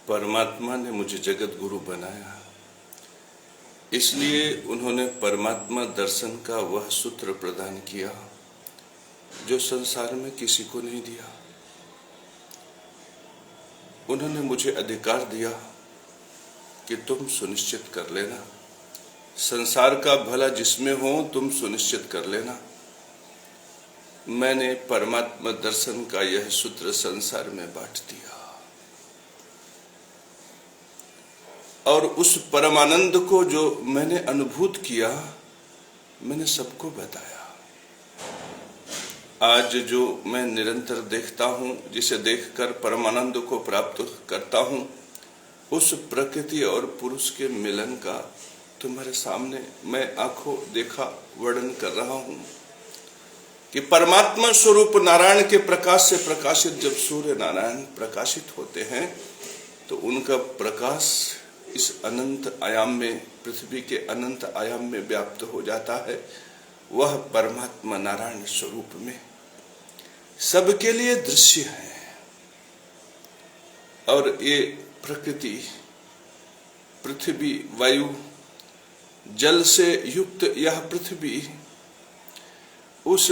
परमात्मा ने मुझे जगत गुरु बनाया, इसलिए उन्होंने परमात्मा दर्शन का वह सूत्र प्रदान किया जो संसार में किसी को नहीं दिया। उन्होंने मुझे अधिकार दिया कि तुम सुनिश्चित कर लेना, संसार का भला जिसमें हो तुम सुनिश्चित कर लेना। मैंने परमात्मा दर्शन का यह सूत्र संसार में बांट दिया और उस परमानंद को जो मैंने अनुभूत किया मैंने सबको बताया। आज जो मैं निरंतर देखता हूं, जिसे देखकर परमानंद को प्राप्त करता हूं, उस प्रकृति और पुरुष के मिलन का तुम्हारे सामने मैं आंखों देखा वर्णन कर रहा हूं कि परमात्मा स्वरूप नारायण के प्रकाश से प्रकाशित जब सूर्य नारायण प्रकाशित होते हैं तो उनका प्रकाश इस अनंत आयाम में, पृथ्वी के अनंत आयाम में व्याप्त हो जाता है। वह परमात्मा नारायण स्वरूप में सबके लिए दृश्य है और ये प्रकृति, पृथ्वी, वायु, जल से युक्त यह पृथ्वी उस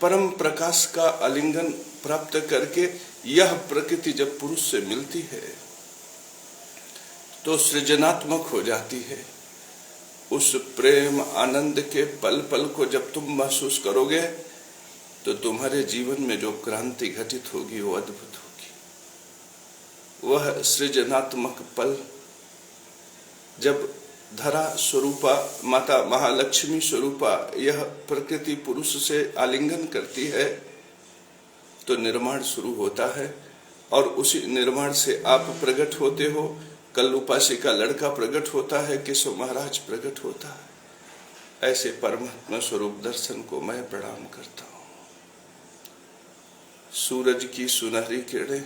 परम प्रकाश का आलिंगन प्राप्त करके यह प्रकृति जब पुरुष से मिलती है तो सृजनात्मक हो जाती है। उस प्रेम आनंद के पल पल को जब तुम महसूस करोगे तो तुम्हारे जीवन में जो क्रांति घटित होगी वो अद्भुत होगी। वह सृजनात्मक पल जब धरा स्वरूपा माता महालक्ष्मी स्वरूपा यह प्रकृति पुरुष से आलिंगन करती है तो निर्माण शुरू होता है और उसी निर्माण से आप प्रकट होते हो। कल उपासी का लड़का प्रकट होता है, केशव महाराज प्रकट होता है। ऐसे परमात्मा स्वरूप दर्शन को मैं प्रणाम करता हूं। सूरज की सुनहरी किरणें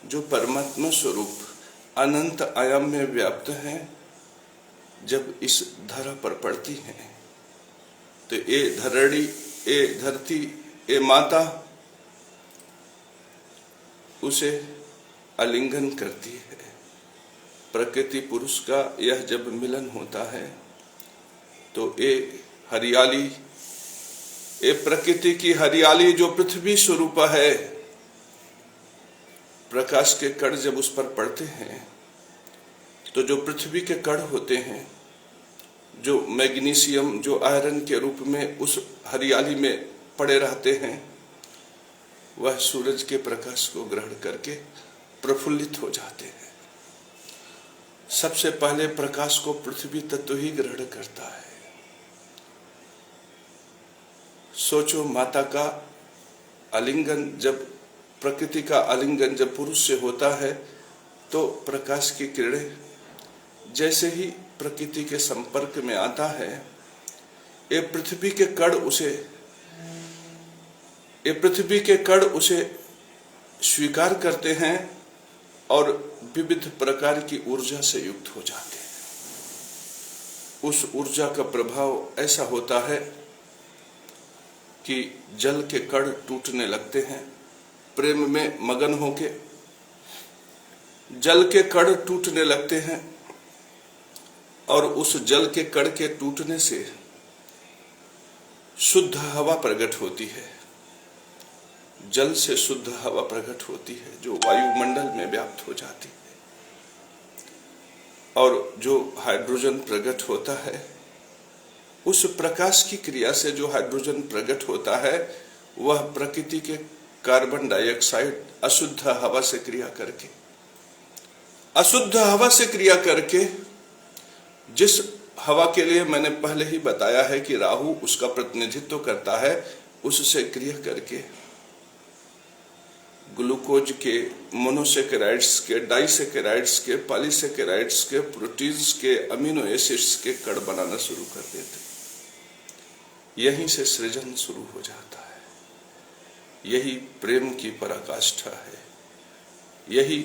जो परमात्मा स्वरूप अनंत आयाम में व्याप्त हैं, जब इस धरा पर पड़ती हैं तो ये धरणी, ये धरती, ये माता उसे आलिंगन करती है। प्रकृति पुरुष का यह जब मिलन होता है तो ये हरियाली, ये प्रकृति की हरियाली जो पृथ्वी स्वरूप है, प्रकाश के कण जब उस पर पड़ते हैं तो जो पृथ्वी के कण होते हैं, जो मैग्नीशियम, जो आयरन के रूप में उस हरियाली में पड़े रहते हैं, वह सूरज के प्रकाश को ग्रहण करके प्रफुल्लित हो जाते हैं। सबसे पहले प्रकाश को पृथ्वी तत्व ही ग्रहण करता है। सोचो, माता का आलिंगन जब, प्रकृति का आलिंगन जब पुरुष से होता है तो प्रकाश की किरणें जैसे ही प्रकृति के संपर्क में आता है, ये पृथ्वी के कण उसे स्वीकार करते हैं और विविध प्रकार की ऊर्जा से युक्त हो जाते हैं। उस ऊर्जा का प्रभाव ऐसा होता है कि जल के कण टूटने लगते हैं। प्रेम में मगन होके जल के कण टूटने लगते हैं और उस जल के कण के टूटने से शुद्ध हवा प्रकट होती है। जल से शुद्ध हवा प्रकट होती है जो वायुमंडल में व्याप्त हो जाती है और जो हाइड्रोजन प्रकट होता है, उस प्रकाश की क्रिया से जो हाइड्रोजन प्रकट होता है वह प्रकृति के कार्बन डाइऑक्साइड अशुद्ध हवा से क्रिया करके जिस हवा के लिए मैंने पहले ही बताया है कि राहु उसका प्रतिनिधित्व करता है, उससे क्रिया करके ग्लूकोज के, मोनोसेकेराइड्स के, डाइसेकेराइड्स के, पॉलीसेकेराइड्स के, प्रोटीन्स के, अमीनो एसिड्स के कण बनाना शुरू कर देते। यहीं से सृजन शुरू हो जाता है। यही प्रेम की पराकाष्ठा है, यही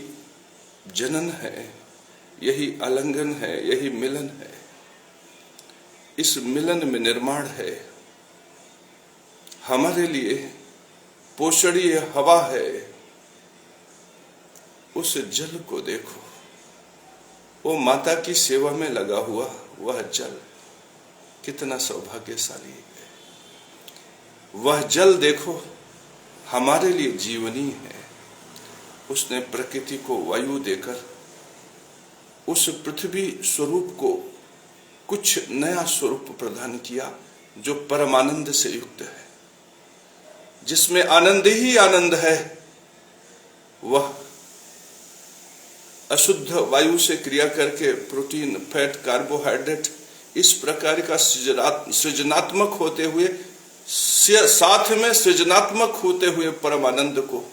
जनन है, यही आलिंगन है, यही मिलन है। इस मिलन में निर्माण है। हमारे लिए पोषणीय हवा है, उस जल को देखो, वो माता की सेवा में लगा हुआ वह जल कितना सौभाग्यशाली है। वह जल देखो हमारे लिए जीवनी है। उसने प्रकृति को वायु देकर उस पृथ्वी स्वरूप को कुछ नया स्वरूप प्रदान किया, जो परमानंद से युक्त है, जिसमें आनंद ही आनंद है। वह अशुद्ध वायु से क्रिया करके प्रोटीन, फैट, कार्बोहाइड्रेट इस प्रकार का सृजनात्मक होते हुए, साथ में सृजनात्मक होते हुए परमानंद को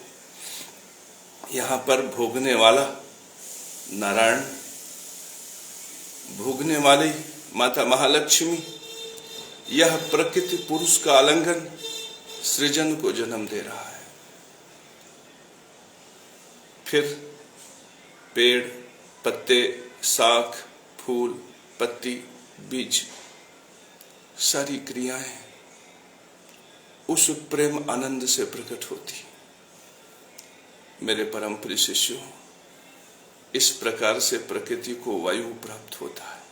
यहां पर भोगने वाला नारायण, भोगने वाली माता महालक्ष्मी, यह प्रकृति पुरुष का आलिंगन सृजन को जन्म दे रहा है। फिर पेड़, पत्ते, शाख, फूल, पत्ती, बीज, सारी क्रियाएं उस प्रेम आनंद से प्रकट होती। मेरे परम प्रिय शिष्यों, इस प्रकार से प्रकृति को वायु प्राप्त होता है।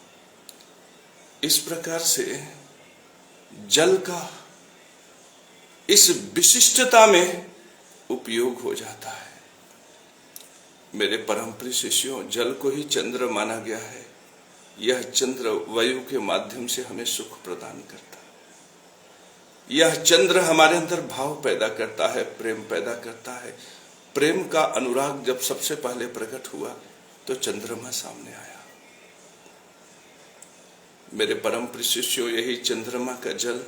इस प्रकार से जल का इस विशिष्टता में उपयोग हो जाता है। मेरे परम प्रिय शिष्यों, जल को ही चंद्र माना गया है। यह चंद्र वायु के माध्यम से हमें सुख प्रदान करता है। यह चंद्र हमारे अंदर भाव पैदा करता है, प्रेम पैदा करता है। प्रेम का अनुराग जब सबसे पहले प्रकट हुआ तो चंद्रमा सामने आया। मेरे परम प्रिय शिष्यों, यही चंद्रमा का जल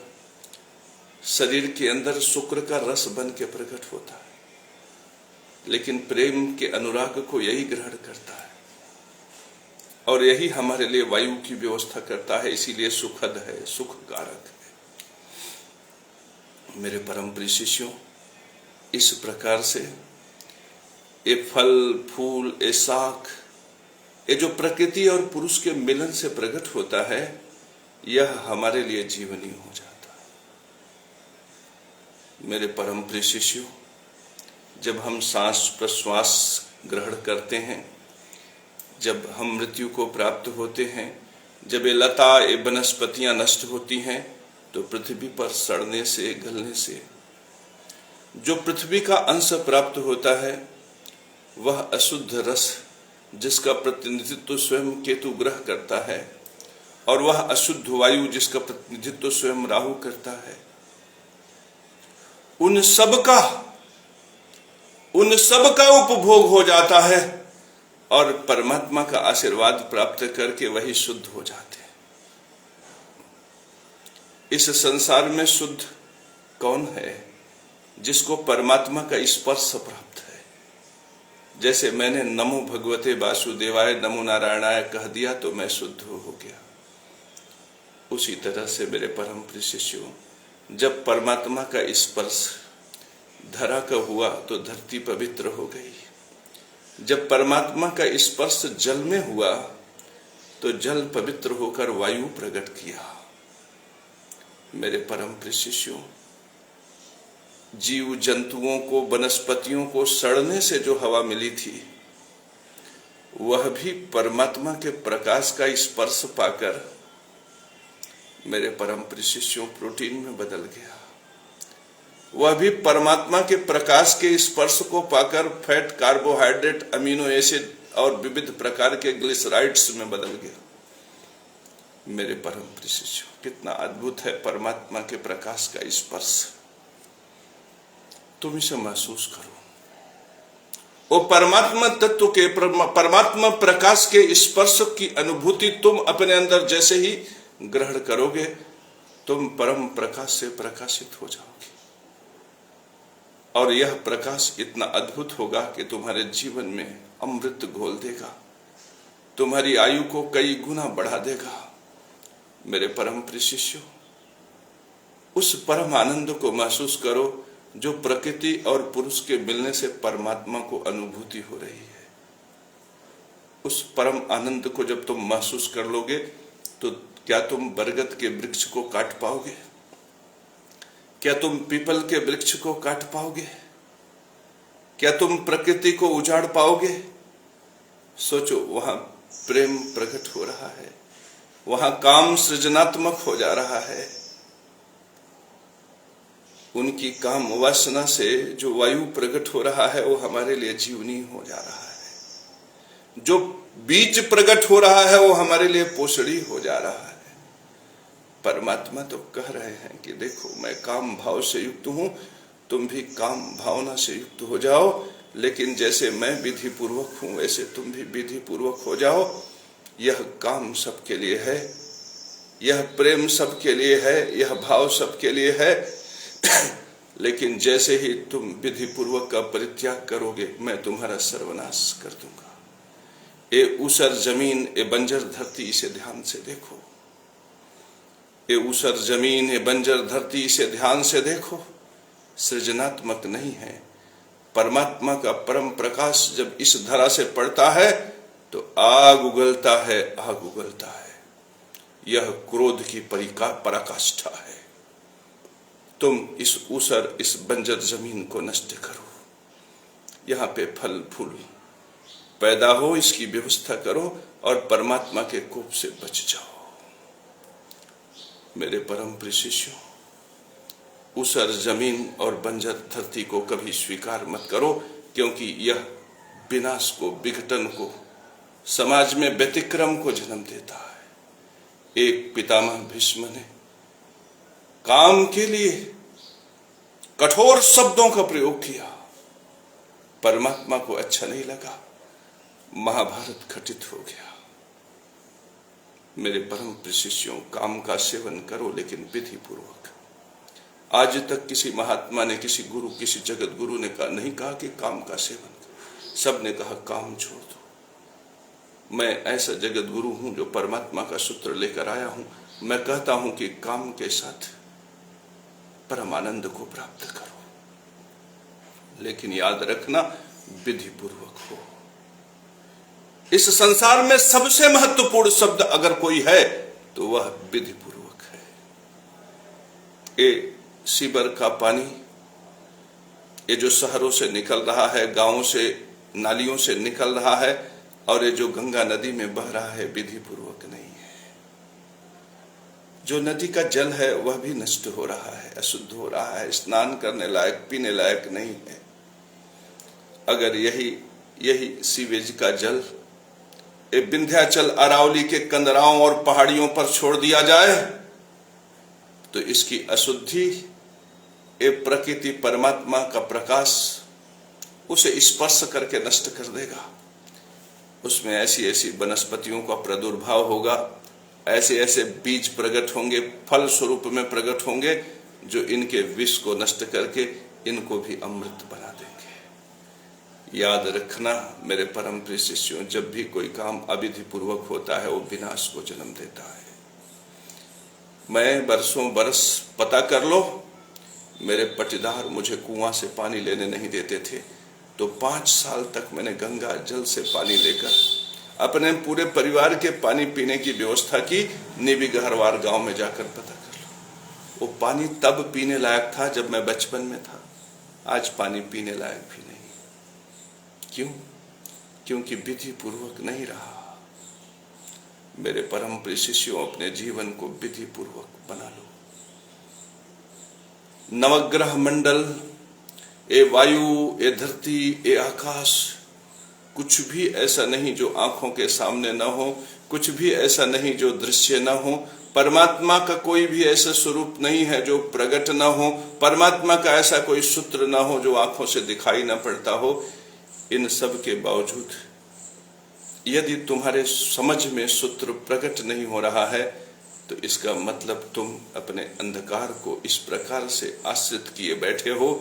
शरीर के अंदर शुक्र का रस बन के प्रकट होता है, लेकिन प्रेम के अनुराग को यही ग्रहण करता है और यही हमारे लिए वायु की व्यवस्था करता है। इसीलिए सुखद है, सुख कारक है। मेरे परम प्रिय शिष्यों, इस प्रकार से ये फल, फूल, ये शाख, ये जो प्रकृति और पुरुष के मिलन से प्रकट होता है, यह हमारे लिए जीवनी हो जाता है। मेरे परम प्रिय शिष्यों, जब हम सांस प्रश्वास ग्रहण करते हैं, जब हम मृत्यु को प्राप्त होते हैं, जब ये लता, ये वनस्पतियां नष्ट होती हैं, तो पृथ्वी पर सड़ने से, गलने से जो पृथ्वी का अंश प्राप्त होता है, वह अशुद्ध रस, जिसका प्रतिनिधित्व स्वयं केतु ग्रह करता है, और वह अशुद्ध वायु, जिसका प्रतिनिधित्व स्वयं राहु करता है, उन सब का उपभोग हो जाता है और परमात्मा का आशीर्वाद प्राप्त करके वही शुद्ध हो जाते हैं। इस संसार में शुद्ध कौन है? जिसको परमात्मा का स्पर्श प्राप्त है। जैसे मैंने नमो भगवते वासुदेवाय, नमो नारायणाय कह दिया तो मैं शुद्ध हो गया। उसी तरह से मेरे परम प्रिय शिष्यों, जब परमात्मा का स्पर्श धरा का हुआ तो धरती पवित्र हो गई। जब परमात्मा का स्पर्श जल में हुआ तो जल पवित्र होकर वायु प्रकट किया। मेरे परम प्रिय शिष्यों, जीव जंतुओं को, वनस्पतियों को सड़ने से जो हवा मिली थी, वह भी परमात्मा के प्रकाश का स्पर्श पाकर मेरे परम प्रिय शिष्यों प्रोटीन में बदल गया। वह भी परमात्मा के प्रकाश के स्पर्श को पाकर फैट, कार्बोहाइड्रेट, अमीनो एसिड और विविध प्रकार के ग्लिसराइड्स में बदल गया। मेरे परम प्रिय शिष्यों, कितना अद्भुत है परमात्मा के प्रकाश का स्पर्श। तुम इसे महसूस करो। वो परमात्मा तत्व के, परमात्मा प्रकाश के स्पर्श की अनुभूति तुम अपने अंदर जैसे ही ग्रहण करोगे, तुम परम प्रकाश से प्रकाशित हो जाओगे। और यह प्रकाश इतना अद्भुत होगा कि तुम्हारे जीवन में अमृत घोल देगा, तुम्हारी आयु को कई गुना बढ़ा देगा। मेरे परम प्रिय शिष्यों, उस परम आनंद को महसूस करो जो प्रकृति और पुरुष के मिलने से परमात्मा को अनुभूति हो रही है। उस परम आनंद को जब तुम महसूस कर लोगे तो क्या तुम बरगद के वृक्ष को काट पाओगे? क्या तुम पीपल के वृक्ष को काट पाओगे? क्या तुम प्रकृति को उजाड़ पाओगे? सोचो, वहां प्रेम प्रकट हो रहा है, वहां काम सृजनात्मक हो जा रहा है। उनकी काम वासना से जो वायु प्रकट हो रहा है वो हमारे लिए जीवनी हो जा रहा है। जो बीज प्रकट हो रहा है वो हमारे लिए पोषणी हो जा रहा है। परमात्मा तो कह रहे हैं कि देखो, मैं काम भाव से युक्त हूं, तुम भी काम भावना से युक्त हो जाओ, लेकिन जैसे मैं विधि पूर्वक हूं वैसे तुम भी विधि पूर्वक हो जाओ। यह काम सबके लिए है, यह प्रेम सबके लिए है, यह भाव सबके लिए है। लेकिन जैसे ही तुम विधि पूर्वक का परित्याग करोगे, मैं तुम्हारा सर्वनाश कर दूंगा। ये ऊसर जमीन, ये बंजर धरती, इसे ध्यान से देखो। ये ऊसर जमीन, ये बंजर धरती, इसे ध्यान से देखो। सृजनात्मक नहीं है। परमात्मा का परम प्रकाश जब इस धरा से पड़ता है तो आग उगलता है, आग उगलता है। यह क्रोध की पराकाष्ठा है। तुम इस ऊसर, इस बंजर जमीन को नष्ट करो, यहाँ पे फल फूल पैदा हो, इसकी व्यवस्था करो और परमात्मा के कोप से बच जाओ। मेरे परम प्रिय शिष्यों, ऊसर जमीन और बंजर धरती को कभी स्वीकार मत करो, क्योंकि यह विनाश को, विघटन को, समाज में व्यतिक्रम को जन्म देता है। एक पितामह भीष्म ने काम के लिए कठोर शब्दों का प्रयोग किया, परमात्मा को अच्छा नहीं लगा, महाभारत घटित हो गया। मेरे परम प्रिय शिष्यों, काम का सेवन करो लेकिन विधि पूर्वक। आज तक किसी महात्मा ने, किसी गुरु, किसी जगत गुरु ने नहीं कहा कि काम का सेवन करो। सब ने कहा काम छोड़ दो। मैं ऐसा जगत गुरु हूं जो परमात्मा का सूत्र लेकर आया हूं। मैं कहता हूं कि काम के साथ परम आनंद को प्राप्त करो, लेकिन याद रखना विधि पूर्वक हो। इस संसार में सबसे महत्वपूर्ण शब्द अगर कोई है तो वह विधि पूर्वक है। ये सीवर का पानी, ये जो शहरों से निकल रहा है, गांवों से, नालियों से निकल रहा है, और ये जो गंगा नदी में बह रहा है, विधि पूर्वक नहीं है। जो नदी का जल है वह भी नष्ट हो रहा है, अशुद्ध हो रहा है, स्नान करने लायक, पीने लायक नहीं है। अगर यही सीवेज का जल विंध्याचल, अरावली के कंदराओं और पहाड़ियों पर छोड़ दिया जाए तो इसकी अशुद्धि, ये प्रकृति परमात्मा का प्रकाश उसे स्पर्श करके नष्ट कर देगा। उसमें ऐसी ऐसी वनस्पतियों का प्रादुर्भाव होगा, ऐसे ऐसे बीज प्रकट होंगे, फल स्वरूप में प्रकट होंगे, जो इनके विष को नष्ट करके इनको भी अमृत बना देंगे। याद रखना मेरे परम प्रिय शिष्यों, जब भी कोई काम अविधि पूर्वक होता है वो विनाश को जन्म देता है। मैं बरसों बरस, पता कर लो, मेरे पटीदार मुझे कुआं से पानी लेने नहीं देते थे, तो 5 साल तक मैंने गंगा जल से पानी लेकर अपने पूरे परिवार के पानी पीने की व्यवस्था की। निबिगहरवार गांव में जाकर पता कर लो। वो पानी तब पीने लायक था जब मैं बचपन में था, आज पानी पीने लायक भी नहीं। क्यों? क्योंकि विधि पूर्वक नहीं रहा। मेरे परम प्रिय शिष्यों, अपने जीवन को विधि पूर्वक बना लो। नवग्रह मंडल, ये वायु, ये धरती, ये आकाश, कुछ भी ऐसा नहीं जो आंखों के सामने न हो, कुछ भी ऐसा नहीं जो दृश्य न हो। परमात्मा का कोई भी ऐसा स्वरूप नहीं है जो प्रकट न हो। परमात्मा का ऐसा कोई सूत्र न हो जो आंखों से दिखाई न पड़ता हो। इन सब के बावजूद यदि तुम्हारे समझ में सूत्र प्रकट नहीं हो रहा है तो इसका मतलब तुम अपने अंधकार को इस प्रकार से आश्रित किए बैठे हो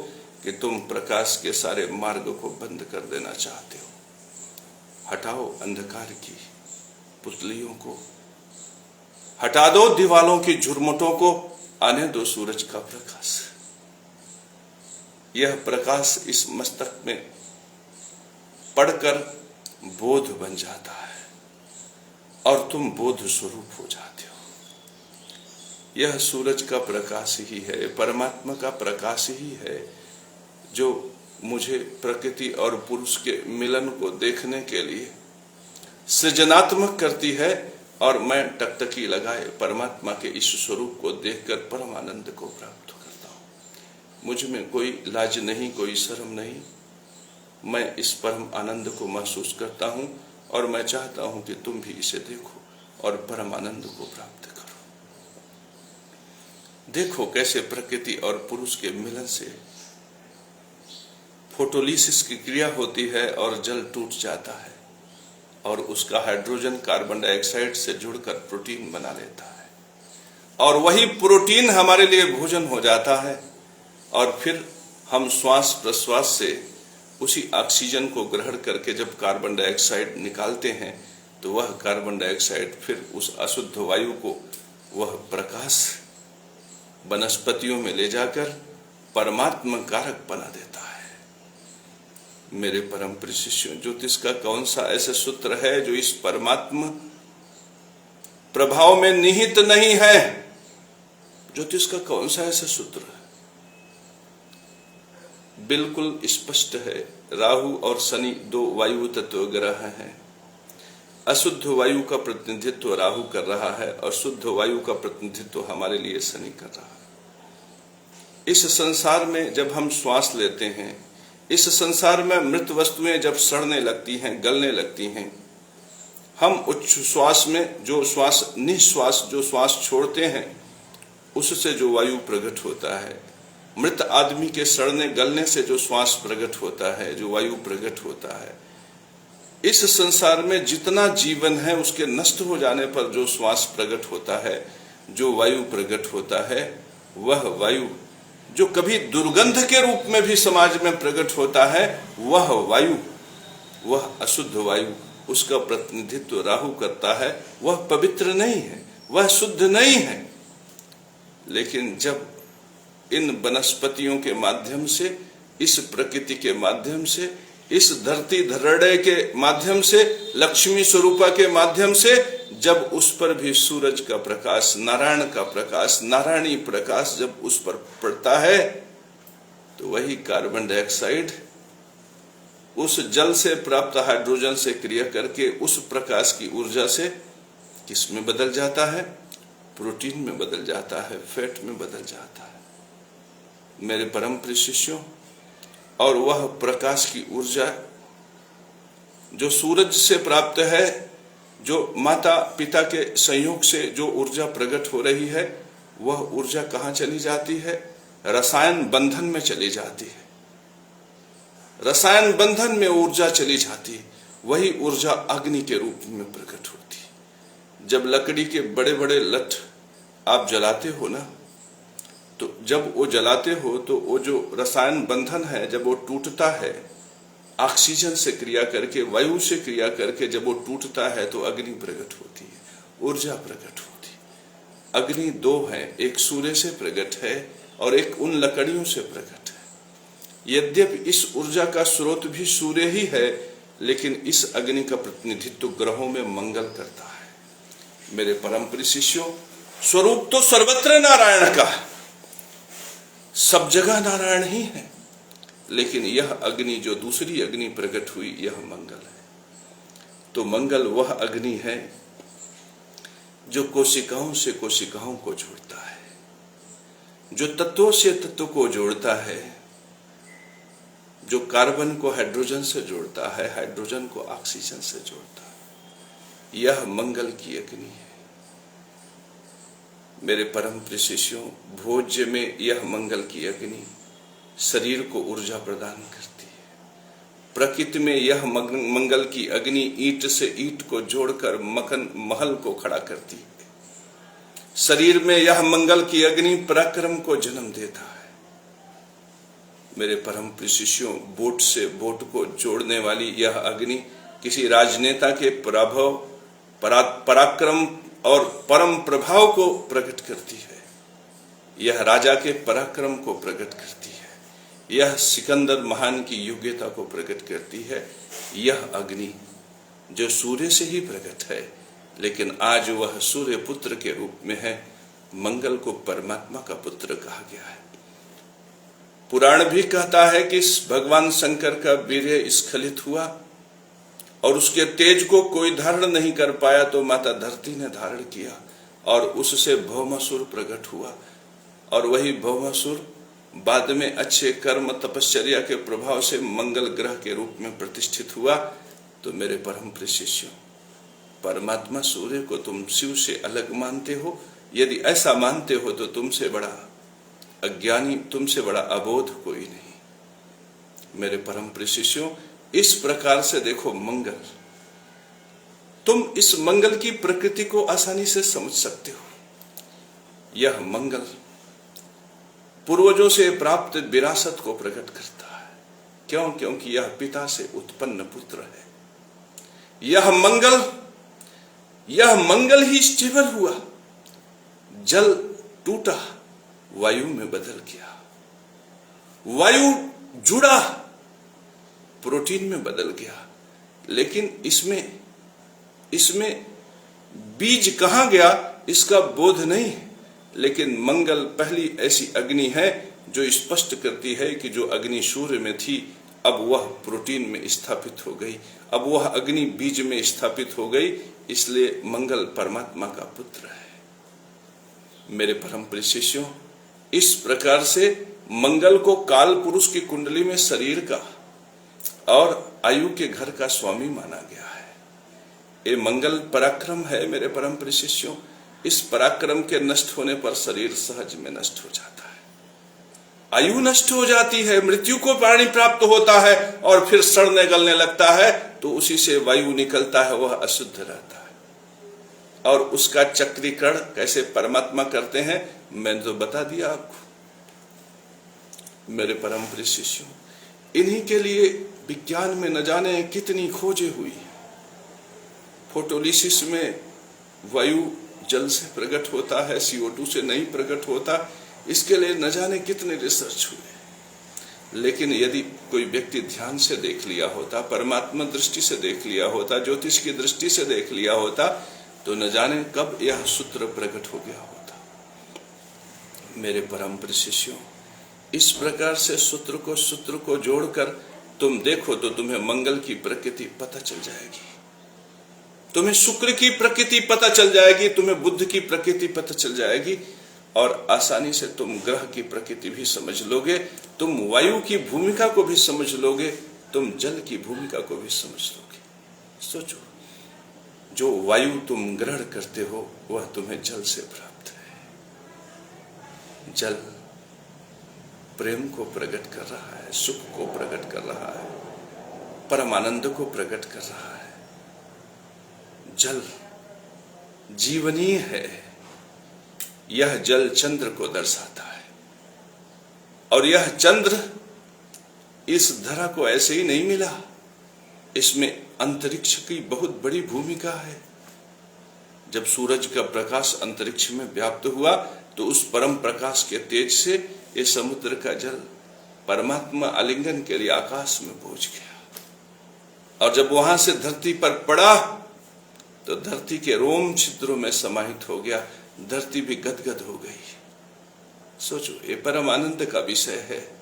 कि तुम प्रकाश के सारे मार्ग को बंद कर देना चाहते हो। हटाओ अंधकार की पुतलियों को, हटा दो दीवालों की झुरमुटों को, आने दो सूरज का प्रकाश। यह प्रकाश इस मस्तक में पढ़कर बोध बन जाता है और तुम बोध स्वरूप हो जाते हो। यह सूरज का प्रकाश ही है, परमात्मा का प्रकाश ही है, जो मुझे प्रकृति और पुरुष के मिलन को देखने के लिए सृजनात्मक करती है, और मैं टकटकी लगाए परमात्मा के इस स्वरूप को देखकर परम आनंद को प्राप्त करता हूँ। मुझ में कोई लाज नहीं, कोई शर्म नहीं, मैं इस परम आनंद को महसूस करता हूँ, और मैं चाहता हूँ कि तुम भी इसे देखो और परम आनंद को प्राप्त करो। देखो कैसे प्रकृति और पुरुष के मिलन से फोटोलिसिस की क्रिया होती है और जल टूट जाता है, और उसका हाइड्रोजन कार्बन डाइऑक्साइड से जुड़कर प्रोटीन बना लेता है, और वही प्रोटीन हमारे लिए भोजन हो जाता है, और फिर हम श्वास प्रश्वास से उसी ऑक्सीजन को ग्रहण करके जब कार्बन डाइऑक्साइड निकालते हैं, तो वह कार्बन डाइऑक्साइड फिर उस अशुद्ध वायु को वह प्रकाश वनस्पतियों में ले जाकर परमात्मा कारक बना देता है। मेरे परम प्रिय शिष्यों, ज्योतिष का कौन सा ऐसा सूत्र है जो इस परमात्मा प्रभाव में निहित नहीं है? ज्योतिष का कौन सा ऐसा सूत्र है? बिल्कुल स्पष्ट है। राहु और शनि दो वायु तत्व ग्रह हैं। अशुद्ध वायु का प्रतिनिधित्व राहु कर रहा है, और शुद्ध वायु का प्रतिनिधित्व हमारे लिए शनि कर रहा है। इस संसार में जब हम श्वास लेते हैं, इस संसार में मृत वस्तुएं जब सड़ने लगती हैं, गलने लगती हैं, हम उच्च श्वास में जो श्वास निश्वास जो श्वास छोड़ते हैं, उससे जो वायु प्रकट होता है, मृत आदमी के सड़ने गलने से जो श्वास प्रकट होता है, जो वायु प्रकट होता है, इस संसार में जितना जीवन है उसके नष्ट हो जाने पर जो श्वास प्रकट होता है, जो वायु प्रकट होता है, वह वायु जो कभी दुर्गंध के रूप में भी समाज में प्रकट होता है, वह वायु, वह अशुद्ध वायु, उसका प्रतिनिधित्व राहु करता है। वह पवित्र नहीं है, वह शुद्ध नहीं है। लेकिन जब इन वनस्पतियों के माध्यम से, इस प्रकृति के माध्यम से, इस धरती धरड़े के माध्यम से, लक्ष्मी स्वरूपा के माध्यम से, जब उस पर भी सूरज का प्रकाश, नारायण का प्रकाश, नारायणी प्रकाश जब उस पर पड़ता है, तो वही कार्बन डाइऑक्साइड उस जल से प्राप्त हाइड्रोजन से क्रिया करके उस प्रकाश की ऊर्जा से किस में बदल जाता है? प्रोटीन में बदल जाता है, फैट में बदल जाता है। मेरे परम प्रिय शिष्यों, और वह प्रकाश की ऊर्जा जो सूरज से प्राप्त है, जो माता पिता के संयोग से जो ऊर्जा प्रकट हो रही है, वह ऊर्जा कहाँ चली जाती है? रसायन बंधन में चली जाती है। रसायन बंधन में ऊर्जा चली जाती है। वही ऊर्जा अग्नि के रूप में प्रकट होती है। जब लकड़ी के बड़े बड़े लठ आप जलाते हो ना, तो जब वो जलाते हो तो वो जो रसायन बंधन है, जब वो टूटता है, ऑक्सीजन से क्रिया करके, वायु से क्रिया करके जब वो टूटता है, तो अग्नि प्रकट होती है, ऊर्जा प्रकट होती है। अग्नि दो है, एक सूर्य से प्रकट है और एक उन लकड़ियों से प्रकट है। यद्यपि इस ऊर्जा का स्रोत भी सूर्य ही है, लेकिन इस अग्नि का प्रतिनिधित्व ग्रहों में मंगल करता है। मेरे परम प्रिय शिष्यों, स्वरूप तो सर्वत्र नारायण का, सब जगह नारायण ही है, लेकिन यह अग्नि जो दूसरी अग्नि प्रकट हुई, यह मंगल है। तो मंगल वह अग्नि है जो कोशिकाओं से कोशिकाओं को जोड़ता है, जो तत्वों से तत्व को जोड़ता है, जो कार्बन को हाइड्रोजन से जोड़ता है, हाइड्रोजन को ऑक्सीजन से जोड़ता है। यह मंगल की अग्नि है। मेरे परम प्रिय शिष्यों, भोज्य में यह मंगल की अग्नि शरीर को ऊर्जा प्रदान करती है। प्रकृति में यह मंगल की अग्नि ईंट से ईंट को जोड़कर महल को खड़ा करती है। शरीर में यह मंगल की अग्नि पराक्रम को जन्म देता है। मेरे परम प्रिय शिष्यों, वोट से वोट को जोड़ने वाली यह अग्नि किसी राजनेता के पराक्रम और परम प्रभाव को प्रकट करती है। यह राजा के पराक्रम को प्रकट करती है। यह सिकंदर महान की योग्यता को प्रकट करती है। यह अग्नि जो सूर्य से ही प्रकट है, लेकिन आज वह सूर्य पुत्र के रूप में है। मंगल को परमात्मा का पुत्र कहा गया है। पुराण भी कहता है कि भगवान शंकर का वीर्य स्खलित हुआ और उसके तेज को कोई धारण नहीं कर पाया तो माता धरती ने धारण किया और उससे भौमासुर प्रकट हुआ। और वही भौमासुर बाद में अच्छे कर्म तपश्चर्या के प्रभाव से मंगल ग्रह के रूप में प्रतिष्ठित हुआ। तो मेरे परम प्रिय शिष्यों, परमात्मा सूर्य को तुम शिव से अलग मानते हो। यदि ऐसा मानते हो तो तुमसे बड़ा अज्ञानी, तुमसे बड़ा अबोध कोई नहीं। मेरे परम प्रिय शिष्यों, इस प्रकार से देखो मंगल, तुम इस मंगल की प्रकृति को आसानी से समझ सकते हो। यह मंगल पूर्वजों से प्राप्त विरासत को प्रकट करता है। क्यों? क्योंकि यह पिता से उत्पन्न पुत्र है। यह मंगल ही स्टेबल हुआ। जल टूटा, वायु में बदल गया, वायु जुड़ा, प्रोटीन में बदल गया। लेकिन इसमें बीज कहां गया इसका बोध नहीं है। लेकिन मंगल पहली ऐसी अग्नि है जो स्पष्ट करती है कि जो अग्नि सूर्य में थी अब वह प्रोटीन में स्थापित हो गई, अब वह अग्नि बीज में स्थापित हो गई। इसलिए मंगल परमात्मा का पुत्र है। मेरे परम प्रिय शिष्यों, इस प्रकार से मंगल को काल पुरुष की कुंडली में शरीर का और आयु के घर का स्वामी माना गया है। ये मंगल पराक्रम है मेरे परम प्रिय शिष्यों। इस पराक्रम के नष्ट होने पर शरीर सहज में नष्ट हो जाता है, आयु नष्ट हो जाती है, मृत्यु को प्राणी प्राप्त होता है और फिर सड़ने गलने लगता है। तो उसी से वायु निकलता है, वह अशुद्ध रहता है। और उसका चक्रीकरण कैसे परमात्मा करते हैं मैंने तो बता दिया आपको। मेरे परम प्रिय शिष्यों, इन्हीं के लिए विज्ञान में न जाने कितनी खोजें हुई। फोटोलिसिस में वायु जल से प्रकट होता है, CO2 से नहीं प्रकट होता। इसके लिए न जाने कितने रिसर्च हुए। लेकिन यदि कोई व्यक्ति ध्यान से देख लिया होता, परमात्मा दृष्टि से देख लिया होता, ज्योतिष की दृष्टि से देख लिया होता, तो न जाने कब यह सूत्र प्रकट हो गया होता। मेरे परम प्रिय शिष्यों, इस प्रकार से सूत्र को जोड़कर तुम देखो तो तुम्हें मंगल की प्रकृति पता चल जाएगी, तुम्हें शुक्र की प्रकृति पता चल जाएगी, तुम्हें बुध की प्रकृति पता चल जाएगी और आसानी से तुम ग्रह की प्रकृति भी समझ लोगे, तुम वायु की भूमिका को भी समझ लोगे, तुम जल की भूमिका को भी समझ लोगे। सोचो, जो वायु तुम ग्रहण करते हो वह तुम्हें जल से प्राप्त है। जल प्रेम को प्रकट कर रहा है, सुख को प्रकट कर रहा है, परमानंद को प्रकट कर रहा है। जल जीवनीय है। यह जल चंद्र को दर्शाता है और यह चंद्र इस धरा को ऐसे ही नहीं मिला, इसमें अंतरिक्ष की बहुत बड़ी भूमिका है। जब सूरज का प्रकाश अंतरिक्ष में व्याप्त हुआ तो उस परम प्रकाश के तेज से ये समुद्र का जल परमात्मा आलिंगन के लिए आकाश में पहुंच गया और जब वहां से धरती पर पड़ा तो धरती के रोम छिद्रों में समाहित हो गया, धरती भी गदगद हो गई। सोचो, ये परम आनंद का विषय है।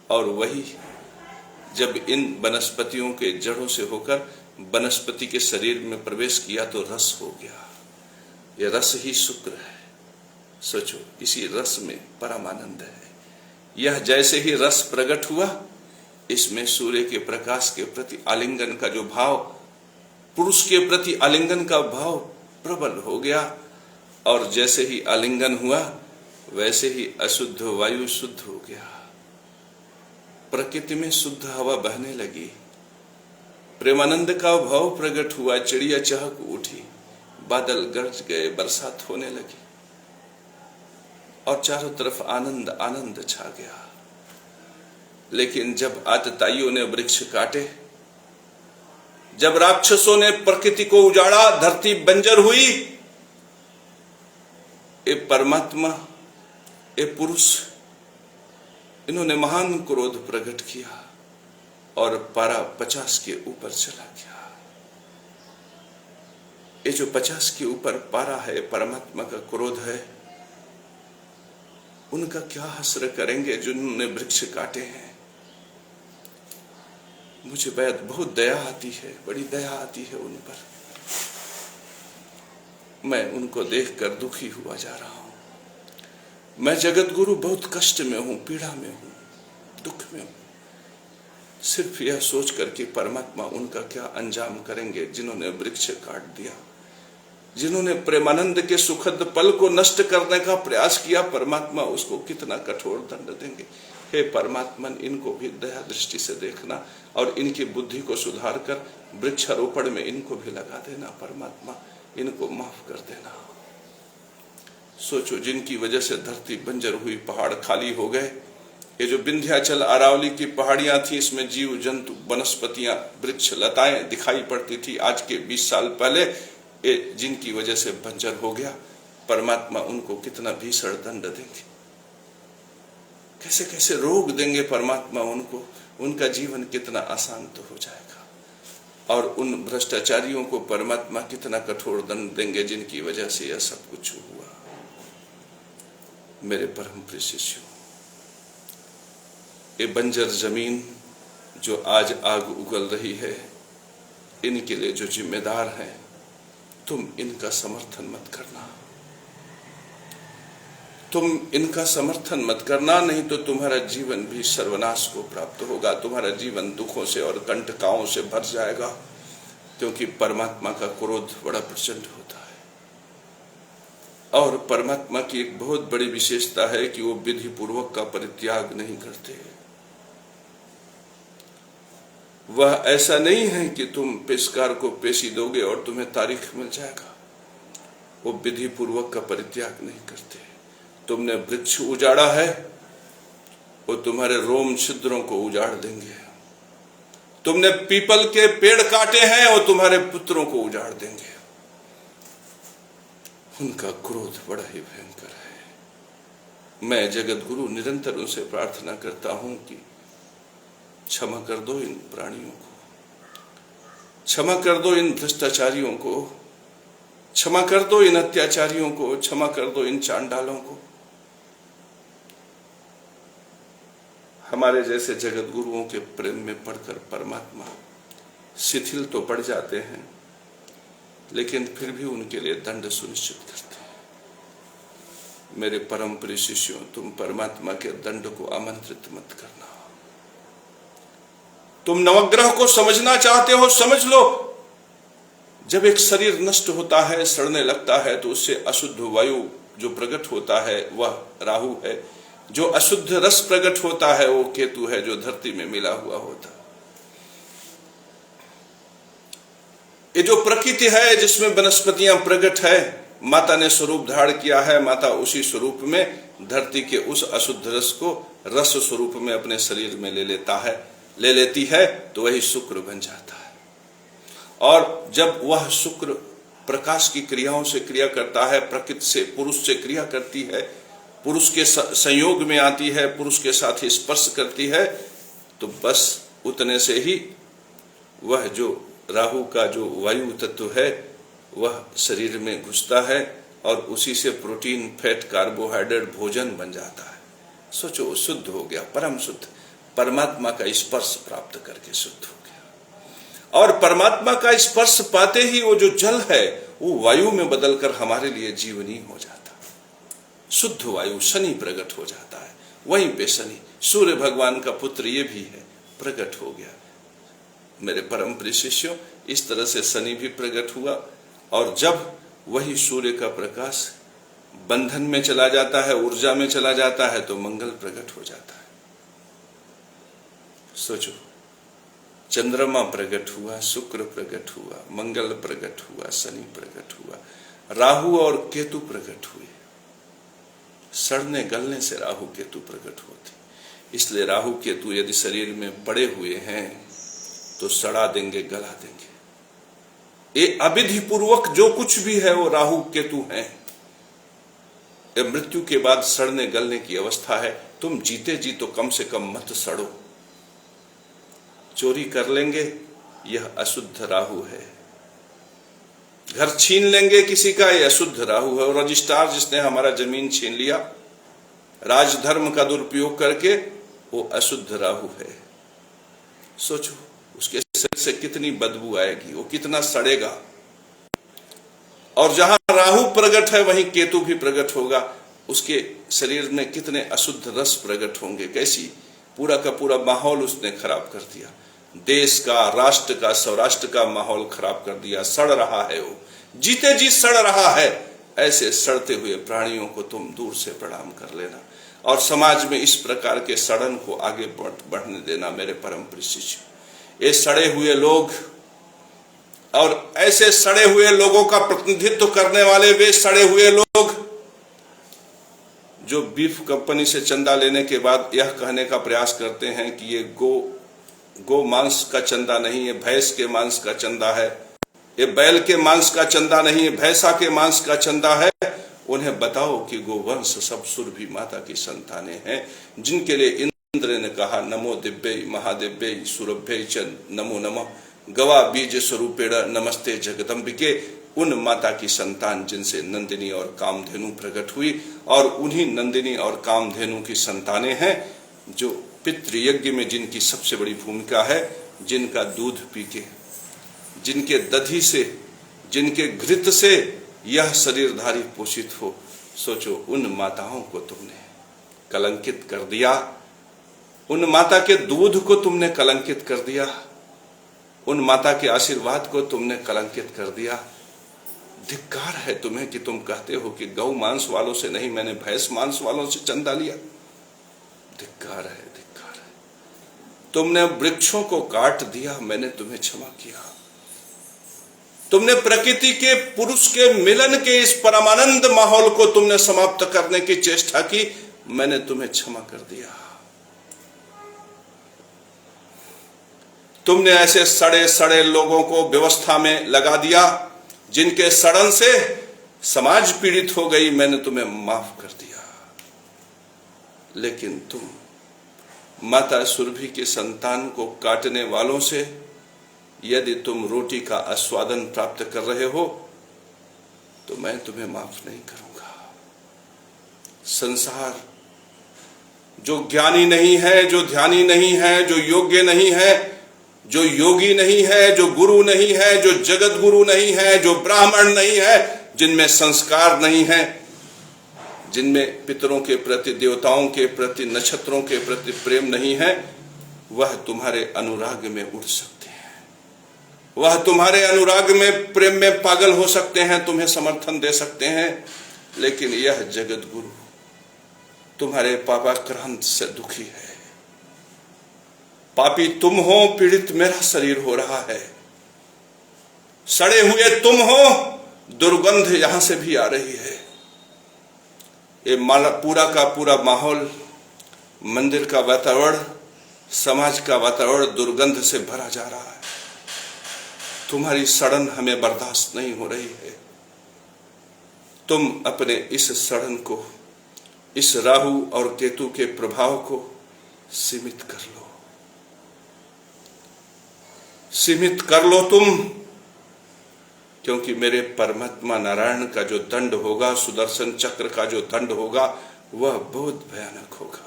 और वही जब इन वनस्पतियों के जड़ों से होकर वनस्पति के शरीर में प्रवेश किया तो रस हो गया। यह रस ही शुक्र है। सोचो, इसी रस में परम आनंद है। यह जैसे ही रस प्रकट हुआ, इसमें सूर्य के प्रकाश के प्रति आलिंगन का जो भाव, पुरुष के प्रति आलिंगन का भाव प्रबल हो गया और जैसे ही आलिंगन हुआ वैसे ही अशुद्ध वायु शुद्ध हो गया, प्रकृति में शुद्ध हवा बहने लगी, प्रेमानंद का भाव प्रकट हुआ, चिड़िया चहक उठी, बादल गरज गए, बरसात होने लगी और चारों तरफ आनंद आनंद छा गया। लेकिन जब आतताइयों ने वृक्ष काटे, जब राक्षसों ने प्रकृति को उजाड़ा, धरती बंजर हुई, ये परमात्मा, ये पुरुष, इन्होंने महान क्रोध प्रकट किया और पारा 50 के ऊपर चला गया। ये जो 50 के ऊपर पारा है, परमात्मा का क्रोध है, उनका क्या हश्र करेंगे जिन्होंने वृक्ष काटे हैं। मुझे बहुत दया आती है, बड़ी दया आती है उन पर। मैं उनको देखकर दुखी हुआ जा रहा हूं। मैं जगत गुरु बहुत कष्ट में हूं, पीड़ा में हूं, दुख में हूं, सिर्फ यह सोचकर कि परमात्मा उनका क्या अंजाम करेंगे जिन्होंने वृक्ष काट दिया, जिन्होंने प्रेमानंद के सुखद पल को नष्ट करने का प्रयास किया। परमात्मा उसको कितना कठोर दंड देंगे। हे परमात्मन, इनको भी दया दृष्टि से देखना और इनकी बुद्धि को सुधार कर वृक्षारोपण में इनको भी लगा देना। परमात्मा, इनको माफ कर देना। सोचो, जिनकी वजह से धरती बंजर हुई, पहाड़ खाली हो गए। ये जो विंध्याचल अरावली की पहाड़ियां थी, इसमें जीव जंतु, वनस्पतियां, वृक्ष, लताएं दिखाई पड़ती थी आज के 20 साल पहले, ये जिनकी वजह से बंजर हो गया। परमात्मा उनको कितना भीषण दंड देंगे, कैसे कैसे रोग देंगे परमात्मा उनको। उनका जीवन कितना अशांत हो जाएगा। और उन भ्रष्टाचारियों को परमात्मा कितना कठोर दंड देंगे जिनकी वजह से यह सब कुछ हुआ। मेरे परम प्रिय शिष्यों, ये बंजर जमीन जो आज आग उगल रही है, इनके लिए जो जिम्मेदार हैं, तुम इनका समर्थन मत करना। तुम इनका समर्थन मत करना, नहीं तो तुम्हारा जीवन भी सर्वनाश को प्राप्त होगा। तुम्हारा जीवन दुखों से और कंटकाओं से भर जाएगा, क्योंकि परमात्मा का क्रोध बड़ा प्रचंड होता है। और परमात्मा की एक बहुत बड़ी विशेषता है कि वो विधि पूर्वक का परित्याग नहीं करते। वह ऐसा नहीं है कि तुम पेशकार को पेशी दोगे और तुम्हें तारीख मिल जाएगा। वो विधि पूर्वक का परित्याग नहीं करते। तुमने वृक्ष उजाड़ा है, वो तुम्हारे रोम छिद्रों को उजाड़ देंगे। तुमने पीपल के पेड़ काटे हैं, वो तुम्हारे पुत्रों को उजाड़ देंगे। उनका क्रोध बड़ा ही भयंकर है। मैं जगत गुरु निरंतर उनसे प्रार्थना करता हूं कि क्षमा कर दो इन प्राणियों को, क्षमा कर दो इन भ्रष्टाचारियों को, क्षमा कर दो इन अत्याचारियों को, क्षमा कर दो इन चांडालों को। हमारे जैसे जगत गुरुओं के प्रेम में पड़कर परमात्मा शिथिल तो पड़ जाते हैं, लेकिन फिर भी उनके लिए दंड सुनिश्चित करते हैं। मेरे परम प्रिय शिष्यों, तुम परमात्मा के दंड को आमंत्रित मत करना। तुम नवग्रह को समझना चाहते हो, समझ लो। जब एक शरीर नष्ट होता है, सड़ने लगता है, तो उससे अशुद्ध वायु जो प्रकट होता है वह राहु है। जो अशुद्ध रस प्रकट होता है वो केतु है, जो धरती में मिला हुआ होता है। ये जो प्रकृति है जिसमें वनस्पतियां प्रकट है, माता ने स्वरूप धारण किया है। माता उसी स्वरूप में धरती के उस अशुद्ध रस को रस स्वरूप में अपने शरीर में ले लेती है, तो वही शुक्र बन जाता है। और जब वह शुक्र प्रकाश की क्रियाओं से क्रिया करता है, प्रकृति से, पुरुष से क्रिया करती है, पुरुष के संयोग में आती है, पुरुष के साथ ही स्पर्श करती है, तो बस उतने से ही वह जो राहु का जो वायु तत्व है वह शरीर में घुसता है और उसी से प्रोटीन, फैट, कार्बोहाइड्रेट भोजन बन जाता है। सोचो, शुद्ध हो गया, परम शुद्ध, परमात्मा का स्पर्श प्राप्त करके शुद्ध हो गया। और परमात्मा का स्पर्श पाते ही वो जो जल है वो वायु में बदलकर हमारे लिए जीवनी हो जाता है। शुद्ध वायु, शनि प्रकट हो जाता है। वहीं पे शनि, सूर्य भगवान का पुत्र ये भी है, प्रकट हो गया। मेरे परम प्रिय शिष्यों, इस तरह से शनि भी प्रकट हुआ। और जब वही सूर्य का प्रकाश बंधन में चला जाता है, ऊर्जा में चला जाता है, तो मंगल प्रकट हो जाता है। सोचो, चंद्रमा प्रकट हुआ, शुक्र प्रकट हुआ, मंगल प्रकट हुआ, शनि प्रकट हुआ, राहु और केतु प्रकट हुए। सड़ने गलने से राहु केतु प्रकट होते। इसलिए राहु केतु यदि शरीर में पड़े हुए हैं तो सड़ा देंगे, गला देंगे। ये अविधि पूर्वक जो कुछ भी है वो राहु केतु है। ये मृत्यु के बाद सड़ने गलने की अवस्था है। तुम जीते जी तो कम से कम मत सड़ो। चोरी कर लेंगे, यह अशुद्ध राहु है। घर छीन लेंगे किसी का, यह अशुद्ध राहु है। और रजिस्ट्रार जिसने हमारा जमीन छीन लिया राजधर्म का दुरुपयोग करके, वो अशुद्ध राहु है। सोचो, उसके शरीर से कितनी बदबू आएगी, वो कितना सड़ेगा। और जहां राहु प्रकट है वहीं केतु भी प्रकट होगा, उसके शरीर में कितने अशुद्ध रस प्रकट होंगे। कैसी पूरा का पूरा माहौल उसने खराब कर दिया, देश का, राष्ट्र का, सौराष्ट्र का माहौल खराब कर दिया। सड़ रहा है वो, जीते जी सड़ रहा है। ऐसे सड़ते हुए प्राणियों को तुम दूर से प्रणाम कर लेना और समाज में इस प्रकार के सड़न को आगे बढ़ने देना मेरे परम प्रिय शिष्य। ये सड़े हुए लोग और ऐसे सड़े हुए लोगों का प्रतिनिधित्व करने वाले वे सड़े हुए लोग जो बीफ कंपनी से चंदा लेने के बाद यह कहने का प्रयास करते हैं कि ये गो मांस का चंदा नहीं है, भैंस के मांस का चंदा है, ये बैल के मांस का चंदा नहीं है, भैंसा के मांस का चंदा है। उन्हें बताओ कि गोवंश सब सुरभि माता की संतानें हैं, जिनके लिए इंद्र ने कहा नमो दिव्यै महादिव्यै सुरभ्यै च नमो नमः गवा बीज स्वरूपेण नमस्ते जगदम्बिके। उन माता की संतान जिनसे नंदिनी और कामधेनु प्रकट हुई, और उन्हीं नंदिनी और कामधेनु की संतानें हैं जो पितृयज्ञ में जिनकी सबसे बड़ी भूमिका है, जिनका दूध पी के, जिनके दधी से, जिनके घृत से यह शरीरधारी पोषित हो। सोचो, उन माताओं को तुमने कलंकित कर दिया, उन माता के दूध को तुमने कलंकित कर दिया, उन माता के आशीर्वाद को तुमने कलंकित कर दिया। धिक्कार है तुम्हें कि तुम कहते हो कि गौ मांस वालों से नहीं, मैंने भैंस मांस वालों से चंदा लिया। धिक्कार है, धिक्कार है। तुमने वृक्षों को काट दिया, मैंने तुम्हें क्षमा किया। तुमने प्रकृति के, पुरुष के मिलन के इस परमानंद माहौल को तुमने समाप्त करने की चेष्टा की, मैंने तुम्हें क्षमा कर दिया। तुमने ऐसे सड़े सड़े लोगों को व्यवस्था में लगा दिया जिनके सड़न से समाज पीड़ित हो गई, मैंने तुम्हें माफ कर दिया। लेकिन तुम माता सुरभि के संतान को काटने वालों से यदि तुम रोटी का आस्वादन प्राप्त कर रहे हो तो मैं तुम्हें माफ नहीं करूंगा। संसार जो ज्ञानी नहीं है, जो ध्यानी नहीं है, जो योग्य नहीं है, जो योगी नहीं है, जो गुरु नहीं है, जो जगत गुरु नहीं है, जो ब्राह्मण नहीं है, जिनमें संस्कार नहीं है, जिनमें पितरों के प्रति, देवताओं के प्रति, नक्षत्रों के प्रति प्रेम नहीं है, वह तुम्हारे अनुराग में उड़ सकते हैं, वह तुम्हारे अनुराग में, प्रेम में पागल हो सकते हैं, तुम्हें समर्थन दे सकते हैं। लेकिन यह जगत गुरु तुम्हारे पापाक्रांत से दुखी है। पापी तुम हो, पीड़ित मेरा शरीर हो रहा है, सड़े हुए तुम हो, दुर्गंध यहां से भी आ रही है। ये पूरा का पूरा माहौल, मंदिर का वातावरण, समाज का वातावरण दुर्गंध से भरा जा रहा है। तुम्हारी सड़न हमें बर्दाश्त नहीं हो रही है। तुम अपने इस सड़न को, इस राहु और केतु के प्रभाव को सीमित कर लो, सीमित कर लो तुम, क्योंकि मेरे परमात्मा नारायण का जो दंड होगा, सुदर्शन चक्र का जो दंड होगा, वह बहुत भयानक होगा।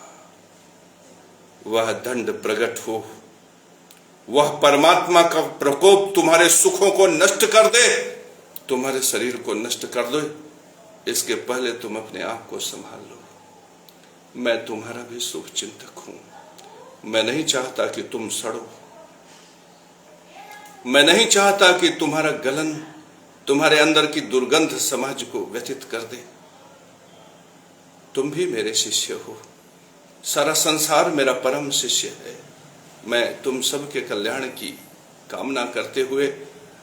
वह दंड प्रकट हो, वह परमात्मा का प्रकोप तुम्हारे सुखों को नष्ट कर दे, तुम्हारे शरीर को नष्ट कर दे, इसके पहले तुम अपने आप को संभाल लो। मैं तुम्हारा भी शुभ चिंतक हूं। मैं नहीं चाहता कि तुम सड़ो, मैं नहीं चाहता कि तुम्हारा गलन, तुम्हारे अंदर की दुर्गंध समाज को व्यथित कर दे। तुम भी मेरे शिष्य हो, सारा संसार मेरा परम शिष्य है। मैं तुम सबके कल्याण की कामना करते हुए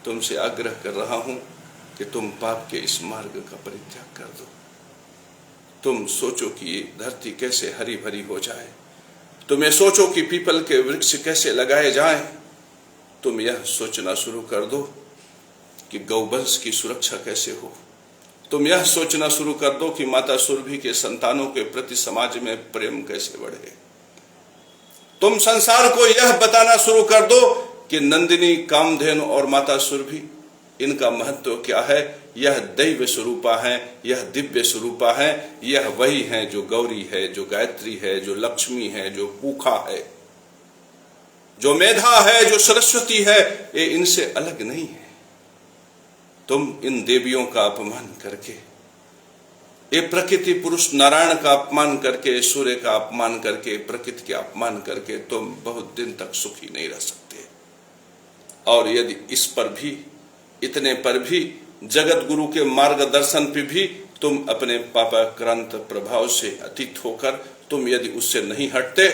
तुमसे आग्रह कर रहा हूं कि तुम पाप के इस मार्ग का परित्याग कर दो। तुम सोचो कि ये धरती कैसे हरी भरी हो जाए, तुम ये सोचो कि पीपल के वृक्ष कैसे लगाए जाएं, तुम यह सोचना शुरू कर दो कि गौवंश की सुरक्षा कैसे हो, तुम यह सोचना शुरू कर दो कि माता सुरभि के संतानों के प्रति समाज में प्रेम कैसे बढ़े। तुम संसार को यह बताना शुरू कर दो कि नंदिनी, कामधेनु और माता सुरभि, इनका महत्व क्या है। यह दैव स्वरूपा है, यह दिव्य स्वरूपा है, यह वही है जो गौरी है, जो गायत्री है, जो लक्ष्मी है, जो पूखा है। जो मेधा है, जो सरस्वती है, ये इनसे अलग नहीं है। तुम इन देवियों का अपमान करके, ये प्रकृति पुरुष नारायण का अपमान करके, सूर्य का अपमान करके, प्रकृति के अपमान करके तुम बहुत दिन तक सुखी नहीं रह सकते। और यदि इस पर भी, इतने पर भी, जगत गुरु के मार्गदर्शन पे भी तुम अपने पापाक्रांत प्रभाव से अतीत होकर तुम यदि उससे नहीं हटते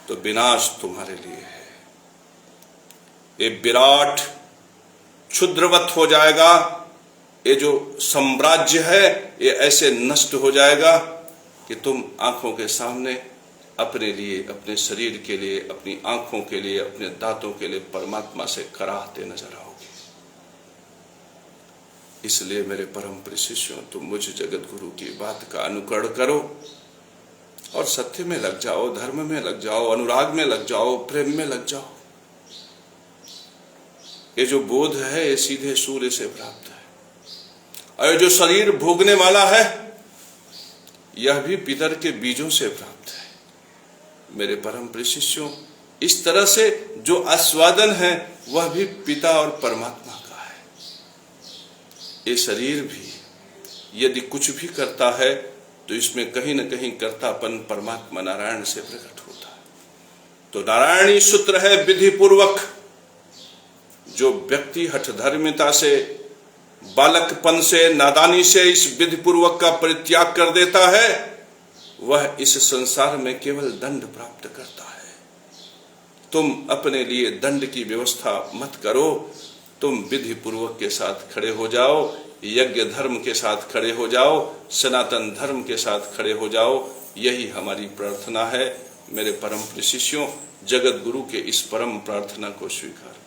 तो विनाश तुम्हारे लिए है। ये विराट क्षुद्रवत हो जाएगा, ये जो साम्राज्य है ये ऐसे नष्ट हो जाएगा कि तुम आंखों के सामने अपने लिए, अपने शरीर के लिए, अपनी आंखों के लिए, अपने दांतों के लिए परमात्मा से कराहते नजर आओगे। इसलिए मेरे परम प्रिय शिष्यों, तुम मुझ जगत गुरु की बात का अनुकरण करो और सत्य में लग जाओ, धर्म में लग जाओ, अनुराग में लग जाओ, प्रेम में लग जाओ। ये जो बोध है ये सीधे सूर्य से प्राप्त है, और जो शरीर भोगने वाला है यह भी पितर के बीजों से प्राप्त है। मेरे परम प्रिय शिष्यों, इस तरह से जो आस्वादन है वह भी पिता और परमात्मा का है। ये शरीर भी यदि कुछ भी करता है तो इसमें कहीं न कहीं कर्तापन परमात्मा नारायण से प्रकट होता है। तो नारायणी सूत्र है विधि पूर्वक। जो व्यक्ति हठधर्मिता से, बालकपन से, नादानी से इस विधि पूर्वक का परित्याग कर देता है वह इस संसार में केवल दंड प्राप्त करता है। तुम अपने लिए दंड की व्यवस्था मत करो, तुम विधि पूर्वक के साथ खड़े हो जाओ, यज्ञ धर्म के साथ खड़े हो जाओ, सनातन धर्म के साथ खड़े हो जाओ। यही हमारी प्रार्थना है। मेरे परम प्रिय शिष्यों, जगत गुरु के इस परम प्रार्थना को स्वीकार